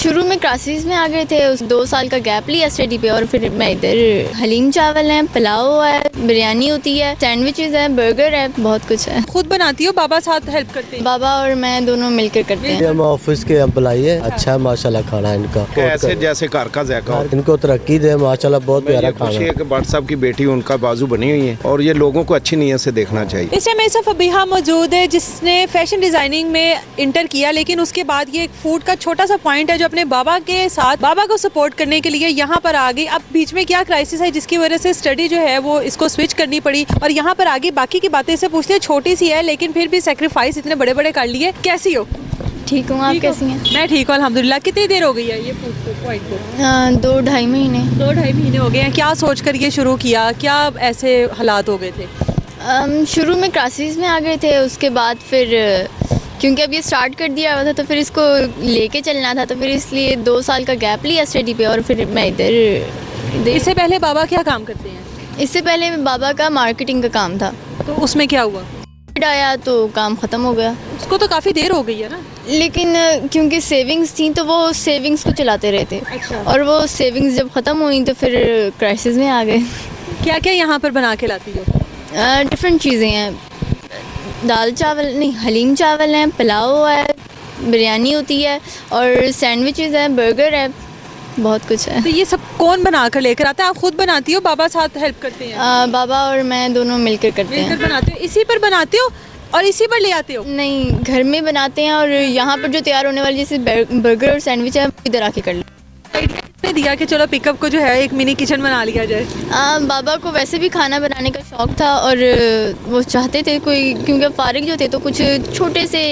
शुरू में क्लासेस में आ गए थे, उस 2 साल का गैप लिया स्टडी पे, और फिर मैं इधर हलीम चावल है, पुलाव है, बिरयानी होती है, सैंडविचेस है, बर्गर है, बहुत कुछ है। खुद बनाती हो, बाबा साथ हेल्प करते हैं? बाबा और मैं दोनों मिलकर करते हैं। हम ऑफिस के एम्प्लॉई है, अच्छा है माशाल्लाह खाना इनका, ऐसे जैसे घर का जायका हो। इनको तरक्की दे माशाल्लाह, बहुत प्यारा खाना खुशी है। है कि भट्ट साहब की बेटी उनका बाजू बनी हुई है और ये लोगों को अच्छी नीयत से देखना चाहिए। इस टाइम ऐसा फबीहा मौजूद है जिसने फैशन डिजाइनिंग में इंटर किया, लेकिन उसके बाद ये एक फूड का छोटा सा पॉइंट है जो अपने बाबा के साथ बाबा को सपोर्ट करने के लिए यहाँ पर आ गई। अब बीच में क्या क्राइसिस है जिसकी वजह से स्टडी जो है वो इसको स्विच करनी पड़ी और यहाँ पर आगे बाकी की बातें से पूछते हैं। छोटी सी है लेकिन फिर भी सेक्रीफाइस इतने बड़े बड़े कर लिए। कैसी हो? ठीक हूँ, आप कैसी हैं? मैं ठीक हूँ अल्हम्दुलिल्लाह। कितनी देर हो गई है ये फूड पॉइंट को? 2-2.5 महीने। 2-2.5 महीने हो गए हैं। क्या सोच कर ये शुरू किया, क्या ऐसे हालात हो गए थे? शुरू में क्लासेस में आ गए थे, उसके बाद फिर क्योंकि अब ये स्टार्ट कर दिया हुआ था तो फिर इसको लेके चलना था, तो फिर इसलिए 2 साल का गैप लिया स्टडी पे, और फिर मैं इधर। इससे पहले बाबा क्या काम करते हैं? इससे पहले बाबा का मार्केटिंग का काम था, तो उसमें क्या हुआ? कोविड आया तो काम ख़त्म हो गया। उसको तो काफ़ी देर हो गई है ना? लेकिन क्योंकि सेविंग्स थी तो वो सेविंग्स को चलाते रहते। अच्छा। और वो सेविंग्स जब ख़त्म हुई तो फिर क्राइसिस में आ गए। क्या क्या यहाँ पर बना के लाती हो? डिफरेंट चीज़ें हैं, दाल चावल नहीं, हलीम चावल है, पुलाव है, बिरयानी होती है, और सैंडविचेस हैं, बर्गर है, बहुत कुछ है। तो ये सब कौन बना कर लेकर आता है? आप खुद बनाती हो, बाबा साथ हेल्प करते हैं? बाबा और मैं दोनों मिलकर करते मिलकर हैं। बनाते हो? इसी पर बनाते हो और इसी पर ले आते हो? नहीं, घर में बनाते हैं, और यहाँ पर जो तैयार होने वाली जैसे बर्गर और सैंडविच है इधर आके कर लेते। आइडिया दिया कि चलो पिकअप को जो है एक मिनी किचन बना लिया जाए। बाबा को वैसे भी खाना बनाने का शौक़ था, और वो चाहते थे कोई, क्योंकि फारिग जो थे तो कुछ छोटे से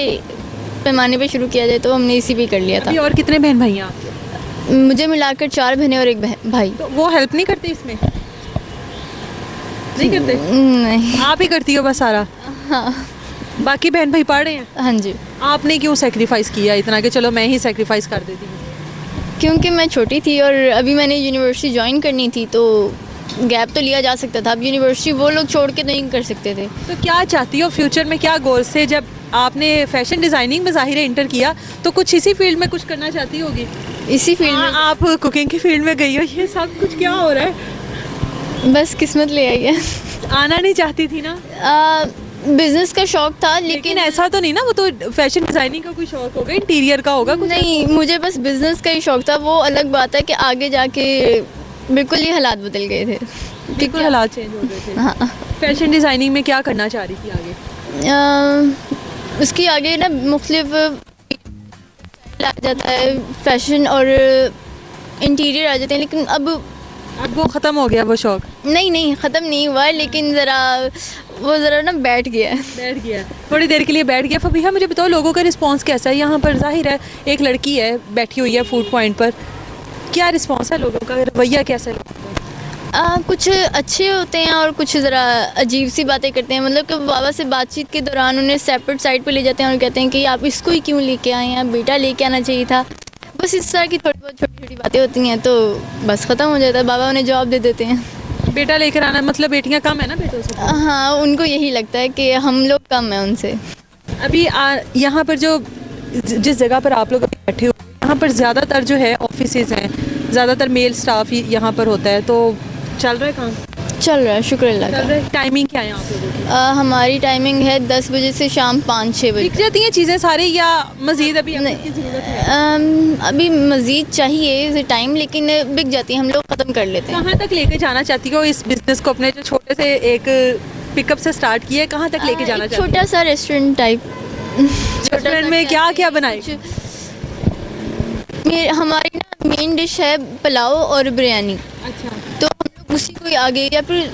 पैमाने पे शुरू किया जाए, तो हमने इसी पे कर लिया था। अभी और कितने बहन भाई हैं आप? मुझे मिलाकर 4 बहनें और 1 भाई। तो वो हेल्प नहीं करते इसमें? नहीं करते? नहीं। आप ही करती हो बस सारा? हाँ। बाकी बहन भाई पढ़ रहे हैं? हाँ जी। आपने क्यों सेक्रीफाइस किया इतना कि चलो मैं ही सेक्रीफाइस कर देती हूँ? क्योंकि मैं छोटी थी और अभी मैंने यूनिवर्सिटी ज्वाइन करनी थी, तो गैप तो लिया जा सकता था। अब यूनिवर्सिटी वो लोग छोड़ के नहीं कर सकते थे। तो क्या चाहती हो फ्यूचर में, क्या गोल से? जब आपने फैशन डिज़ाइनिंग में ज़ाहिर है इंटर किया तो कुछ इसी फील्ड में कुछ करना चाहती होगी? इसी फील्ड में। आप कुकिंग की फील्ड में गई हो, ये सब कुछ क्या हो रहा है? बस किस्मत ले आई है। आना नहीं चाहती थी ना? बिजनेस का शौक था, लेकिन ऐसा तो नहीं ना, वो तो फैशन डिज़ाइनिंग का कोई शौक होगा, इंटीरियर का होगा कुछ? नहीं, मुझे बस बिजनेस का ही शौक था। वो अलग बात है कि आगे जाके बिल्कुल ही हालात बदल गए थे। बिल्कुल हालात चेंज हो गए थे। हाँ। फैशन डिज़ाइनिंग में क्या करना चाह रही थी आगे? उसकी आगे ना मुख्तलिफ आ जाता है, फैशन और इंटीरियर आ जाते हैं, लेकिन अब वो ख़त्म हो गया वो शौक? नहीं, ख़त्म नहीं हुआ, लेकिन ज़रा ना बैठ गया है। थोड़ी देर के लिए बैठ गया। फबीहा मुझे बताओ, लोगों का रिस्पांस कैसा है यहाँ पर? जाहिर है एक लड़की है बैठी हुई है फूड पॉइंट पर, क्या रिस्पांस है लोगों का, रवैया कैसा है लोगों का? कुछ अच्छे होते हैं और कुछ ज़रा अजीब सी बातें करते हैं। मतलब कि बाबा से बातचीत के दौरान उन्हें सेपरेट साइड पे ले जाते हैं और कहते हैं कि आप इसको ही क्यों लेके आए हैं, बेटा लेके आना चाहिए था। बस इस तरह की थोड़ी बहुत छोटी छोटी बातें होती हैं, तो बस ख़त्म हो जाता है। बाबा उन्हें जवाब दे देते हैं। बेटा लेकर आना मतलब बेटियाँ कम है ना बेटों से? हाँ, उनको यही लगता है कि हम लोग कम हैं उनसे। अभी यहाँ पर जो जिस जगह पर आप लोग अभी बैठे हो, यहाँ पर ज़्यादातर जो है ऑफिसेज हैं, ज़्यादातर मेल स्टाफ ही यहाँ पर होता है, तो चल रहा है काम? चल रहा है, शुक्र अल्लाह का। टाइमिंग क्या है आप लोगों की? हमारी टाइमिंग है 10 बजे से शाम 5-6 बजे। बिक जाती हैं चीज़ें सारी या मज़ीद अभी की ज़रूरत है? अभी मज़ीद चाहिए टाइम, लेकिन बिक जाती है, हम लोग ख़त्म कर लेते हैं। कहाँ तक लेके जाना चाहती हो इस बिज़नेस को? अपने जो छोटे से एक पिकअप से स्टार्ट किया है, कहाँ तक लेके जाना चाहती हो? छोटा सा रेस्टोरेंट टाइप। रेस्टोरेंट में क्या क्या बनाए? हमारी ना मेन डिश है पुलाव और बिरयानी। अच्छा। तो हम लोग उसी को ही आगे, या फिर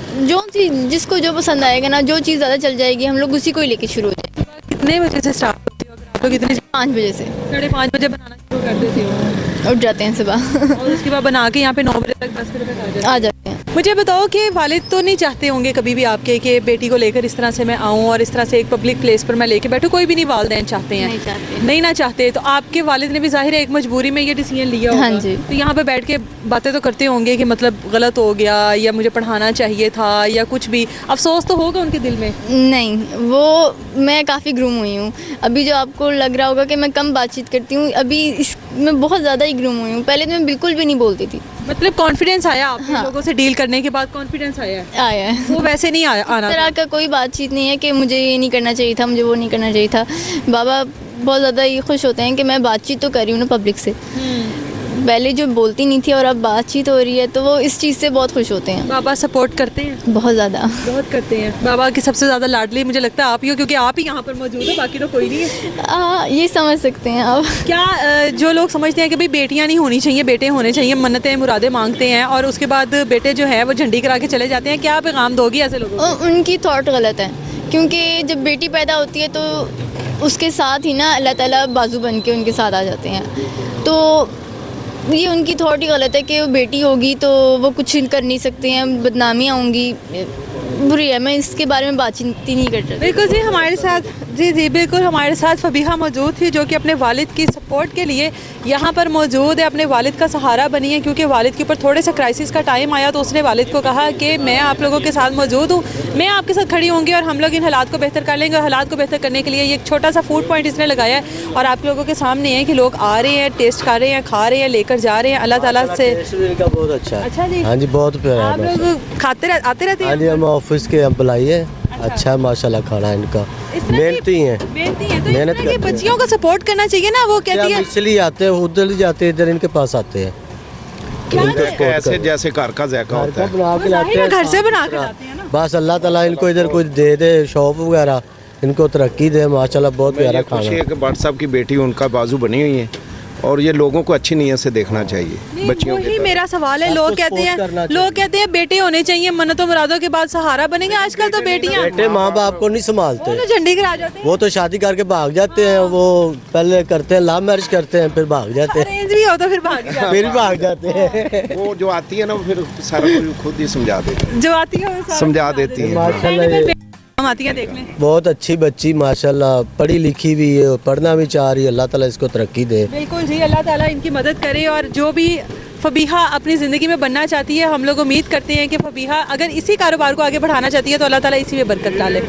जिसको जो पसंद आएगा ना, जो चीज़ ज़्यादा चल जाएगी, हम लोग उसी को ही लेके शुरू हो जाएंगे। कितने बजे से स्टार्ट होती हो? अगर आप लोग इतने 5 बजे से 5:30 बजे बनाना शुरू कर देती हो? उठ जाते हैं सुबह। और उसके बाद बना के यहाँ पे 9 बजे तक 10 बजे तक आ जाते हैं? आ जाते हैं। मुझे बताओ कि वालिद तो नहीं चाहते होंगे कभी भी आपके कि बेटी को लेकर इस तरह से मैं आऊँ और इस तरह से एक पब्लिक प्लेस पर मैं लेके बैठूँ, कोई भी नहीं वालिदैन चाहते हैं? नहीं चाहते। नहीं ना चाहते, तो आपके वालिद ने भी जाहिर है एक मजबूरी में ये डिसीजन लिया होगा। हाँ जी। तो यहाँ पे बैठ के बातें तो करते होंगे कि मतलब गलत हो गया या मुझे पढ़ाना चाहिए था या कुछ भी, अफसोस तो होगा उनके दिल में? नहीं, वो मैं काफ़ी ग्रूम हुई हूँ। अभी जो आपको लग रहा होगा कि मैं कम बातचीत करती हूँ, अभी मैं बहुत ज़्यादा ही ग्रूम हुई हूँ। पहले तो मैं बिल्कुल भी नहीं बोलती थी। मतलब कॉन्फिडेंस आया आपको? हाँ। लोगों से डील करने के बाद कॉन्फिडेंस आया है? आया है। वो वैसे नहीं आया आना इस तरह का कोई बातचीत नहीं है कि मुझे ये नहीं करना चाहिए था, मुझे वो नहीं करना चाहिए था। बाबा बहुत ज़्यादा ये खुश होते हैं कि मैं बातचीत तो कर रही हूँ ना पब्लिक से। पहले जो बोलती नहीं थी और अब बातचीत हो रही है, तो वो इस चीज़ से बहुत खुश होते हैं। बाबा सपोर्ट करते हैं? बहुत ज़्यादा। बहुत करते हैं। बाबा की सबसे ज़्यादा लाडली मुझे लगता है आप ही हो, क्योंकि आप ही यहाँ पर मौजूद हो, बाकी तो कोई नहीं है। ये समझ सकते हैं आप। क्या जो लोग समझते हैं कि भाई बेटियाँ नहीं होनी चाहिए, बेटे होने चाहिए, मन्नतें मुरादें मांगते हैं और उसके बाद बेटे जो है वो झंडी करा के चले जाते हैं, क्या पैगाम दोगी ऐसे लोगों को? उनकी थॉट गलत है, क्योंकि जब बेटी पैदा होती है तो उसके साथ ही ना अल्लाह ताला बाजू बन के उनके साथ आ जाते हैं। तो ये उनकी थॉट ही गलत है कि वो बेटी होगी तो वो कुछ कर नहीं सकते हैं, बदनामियाँ होंगी, बुरी है। मैं इसके बारे में बातचीत ही नहीं कर रही। बिल्कुल जी, हमारे साथ जी बिल्कुल हमारे साथ फबीहा मौजूद थी, जो कि अपने वालिद की सपोर्ट के लिए यहाँ पर मौजूद है, अपने वालिद का सहारा बनी है। क्योंकि वालिद के ऊपर थोड़े से क्राइसिस का टाइम आया तो उसने वालिद को कहा कि मैं आप लोगों के साथ मौजूद हूँ, मैं आपके साथ खड़ी होंगी और हम लोग इन हालात को बेहतर कर लेंगे। और हालात को बेहतर करने के लिए ये एक छोटा सा फूड पॉइंट इसने लगाया है और आप लोगों के सामने है कि लोग आ रहे हैं, टेस्ट कर रहे हैं, खा रहे हैं, लेकर जा रहे हैं। अल्लाह ताला से का बहुत अच्छा है। अच्छा जी। हाँ जी, बहुत प्यारा आप है। लोग आते रहते हाँ हैं? जी, हम ऑफिस के एम्प्लॉई है। अच्छा है माशाल्लाह, खाना है इनका। इस तरह की- मेहनती हैं। मेहनती है, तो इस मेहनत तरह की करते हैं। बच्चियों को सपोर्ट करना चाहिए ना। वो कहती हम है इसलिए आते हैं, उधर ही जाते हैं, इधर इनके पास आते हैं। क्या इनका है? support ऐसे करते हैं। जैसे घर का जैका घर होता का है। बना के लाते जाहिर है, हैं, घर से बना के साफ लाते हैं ना। बस अल्लाह ताला इनको इधर कुछ दे दे, शॉप वगैरह इनको तरक्की दे। माशाल्लाह बहुत मैं प्यारा ये खाना खुशी है। है कि भट्ट साहब की बेटी उनका बाजू बनी हुई है और ये लोगों को अच्छी नीयत से देखना चाहिए। नहीं, बच्चियों वही के मेरा सवाल है। सबको लोग कहते support करना हैं चाहिए। बेटे होने चाहिए, मन्नतों मुरादों के बाद सहारा बनेंगे। आजकल तो बेटियां बेटे माँ बाप को नहीं वो संभालते, तो झंडी गिरा जाते हैं। वो तो शादी करके भाग जाते हैं। वो पहले करते हैं, लव मैरिज करते हैं, फिर भाग जाते हैं, अरेंज भी हो तो फिर भाग ही जाते फिर भी भाग जाते हैं। वो जो आती है ना वो फिर सारा कुछ खुद ही समझा देती है। हैं। जो आती है वो सारा समझा देती है। माशाल्लाह ये हम आती है, देख लें। बहुत अच्छी बच्ची माशाल्लाह, पढ़ी लिखी भी है, पढ़ना भी चाह रही है। अल्लाह ताला इसको तरक्की दे। बिल्कुल जी, अल्लाह ताला इनकी मदद करे। और जो भी फबीहा अपनी ज़िंदगी में बनना चाहती है, हम लोग उम्मीद करते हैं कि फबीहा अगर इसी कारोबार को आगे बढ़ाना चाहती है तो अल्लाह ताला इसी में बरकत डाले।